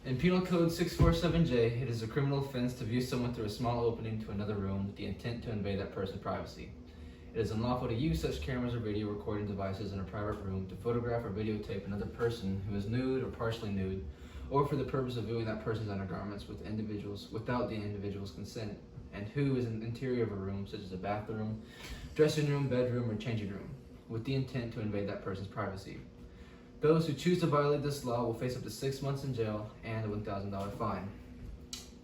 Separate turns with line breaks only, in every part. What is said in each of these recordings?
In Penal Code 647J, it is a criminal offense to view someone through a small opening to another room with the intent to invade that person's privacy. It is unlawful to use such cameras or video recording devices in a private room to photograph or videotape another person who is nude or partially nude, or for the purpose of viewing that person's undergarments without the individual's consent, and who is in the interior of a room, such as a bathroom, dressing room, bedroom, or changing room, with the intent to invade that person's privacy. Those who choose to violate this law will face up to 6 months in jail and a $1,000 fine.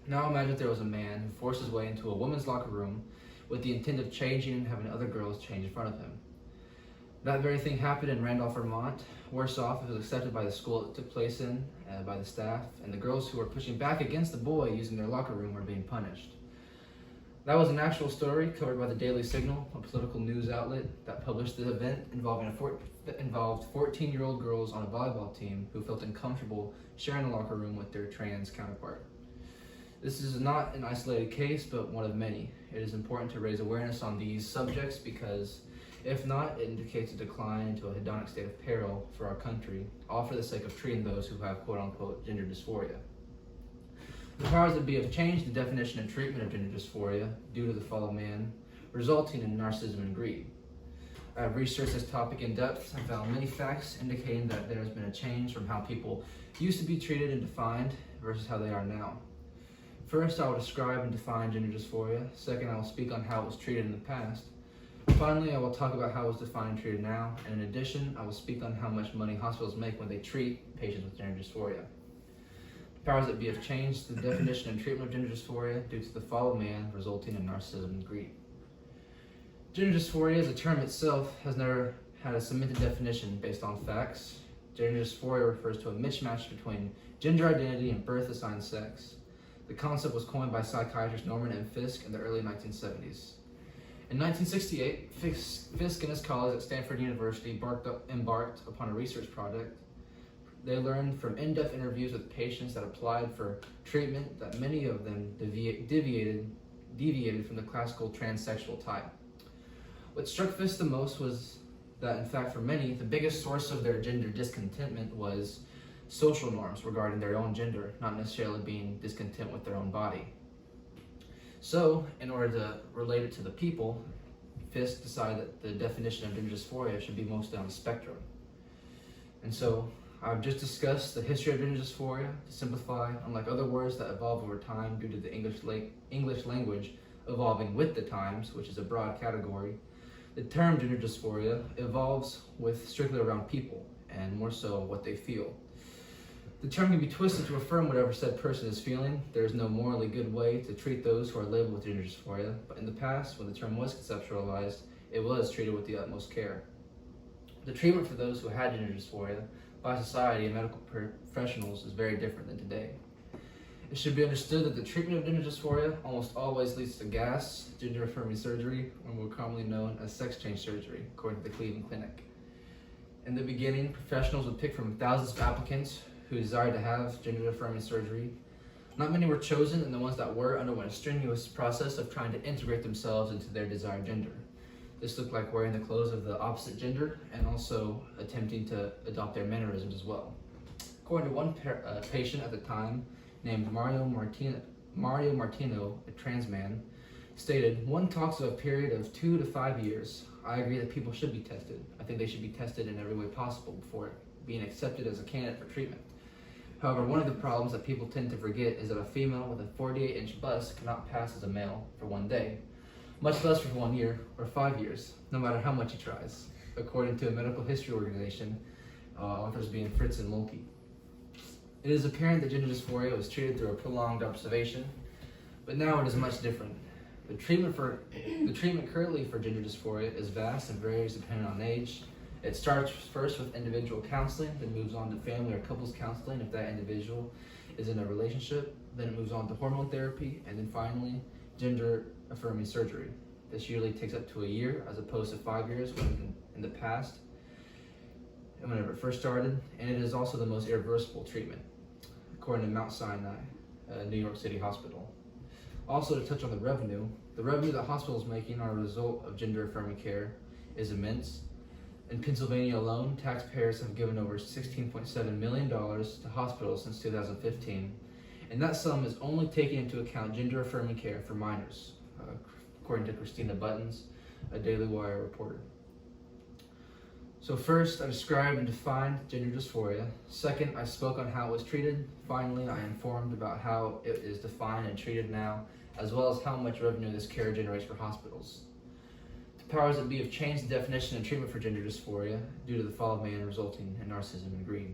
Now imagine there was a man who forced his way into a woman's locker room with the intent of changing and having other girls change in front of him. That very thing happened in Randolph, Vermont. Worse off, it was accepted by the school it took place in, by the staff, and the girls who were pushing back against the boy using their locker room were being punished. That was an actual story covered by the Daily Signal, a political news outlet that published the event that involved 14-year-old girls on a volleyball team who felt uncomfortable sharing a locker room with their trans counterpart. This is not an isolated case, but one of many. It is important to raise awareness on these subjects because, if not, it indicates a decline into a hedonic state of peril for our country, all for the sake of treating those who have quote-unquote gender dysphoria. The powers that be have changed the definition and treatment of gender dysphoria due to the fall of man, resulting in narcissism and greed. I have researched this topic in depth and found many facts indicating that there has been a change from how people used to be treated and defined versus how they are now. First, I will describe and define gender dysphoria. Second, I will speak on how it was treated in the past. Finally, I will talk about how it is defined and treated now, and in addition, I will speak on how much money hospitals make when they treat patients with gender dysphoria. The powers that be have changed the definition and treatment of gender dysphoria due to the fall of man, resulting in narcissism and greed. Gender dysphoria as a term itself has never had a cemented definition based on facts. Gender dysphoria refers to a mismatch between gender identity and birth-assigned sex. The concept was coined by psychiatrist Norman M. Fisk in the early 1970s. In 1968, Fisk and his colleagues at Stanford University embarked upon a research project. They learned from in-depth interviews with patients that applied for treatment that many of them deviated from the classical transsexual type. What struck Fisk the most was that, in fact, for many, the biggest source of their gender discontentment was social norms regarding their own gender, not necessarily being discontent with their own body. So, in order to relate it to the people, Fisk decided that the definition of gender dysphoria should be mostly on the spectrum. And so, I've just discussed the history of gender dysphoria to simplify, unlike other words that evolve over time due to the English language evolving with the times, which is a broad category. The term gender dysphoria evolves with strictly around people, and more so what they feel. The term can be twisted to affirm whatever said person is feeling. There is no morally good way to treat those who are labeled with gender dysphoria, but in the past, when the term was conceptualized, it was treated with the utmost care. The treatment for those who had gender dysphoria by society and medical professionals is very different than today. It should be understood that the treatment of gender dysphoria almost always leads to GAS, gender-affirming surgery, or more commonly known as sex change surgery, according to the Cleveland Clinic. In the beginning, professionals would pick from thousands of applicants who desired to have gender-affirming surgery. Not many were chosen, and the ones that were underwent a strenuous process of trying to integrate themselves into their desired gender. This looked like wearing the clothes of the opposite gender and also attempting to adopt their mannerisms as well. According to one patient at the time, named Mario Martino, a trans man, stated, "One talks of a period of 2 to 5 years. I agree that people should be tested. I think they should be tested in every way possible before being accepted as a candidate for treatment. However, one of the problems that people tend to forget is that a female with a 48-inch bust cannot pass as a male for 1 day, much less for 1 year or 5 years, no matter how much he tries," according to a medical history organization, authors being Fritz and Mulkey. It is apparent that gender dysphoria was treated through a prolonged observation, but now it is much different. The treatment currently for gender dysphoria is vast and varies depending on age. It starts first with individual counseling, then moves on to family or couples counseling if that individual is in a relationship, then it moves on to hormone therapy, and then finally, gender-affirming surgery. This usually takes up to a year as opposed to 5 years when in the past, whenever it first started, and it is also the most irreversible treatment, according to Mount Sinai, New York City Hospital. Also, to touch on the revenue that hospitals making are a result of gender-affirming care is immense. In Pennsylvania alone, taxpayers have given over $16.7 million to hospitals since 2015, and that sum is only taking into account gender-affirming care for minors, according to Christina Buttons, a Daily Wire reporter. So first, I described and defined gender dysphoria. Second, I spoke on how it was treated. Finally, I informed about how it is defined and treated now, as well as how much revenue this care generates for hospitals. The powers that be have changed the definition and treatment for gender dysphoria due to the fall of man resulting in narcissism and greed.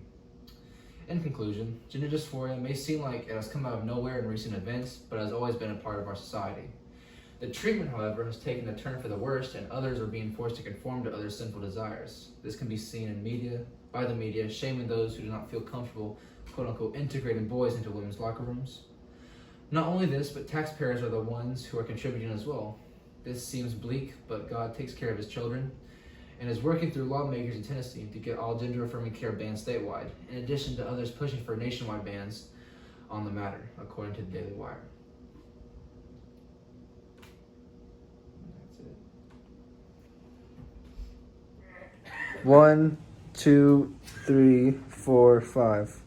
In conclusion, gender dysphoria may seem like it has come out of nowhere in recent events, but has always been a part of our society. The treatment, however, has taken a turn for the worst, and others are being forced to conform to others' sinful desires. This can be seen by the media, shaming those who do not feel comfortable, quote-unquote, integrating boys into women's locker rooms. Not only this, but taxpayers are the ones who are contributing as well. This seems bleak, but God takes care of his children and is working through lawmakers in Tennessee to get all gender-affirming care banned statewide, in addition to others pushing for nationwide bans on the matter, according to the Daily Wire.
1, 2, 3, 4, 5.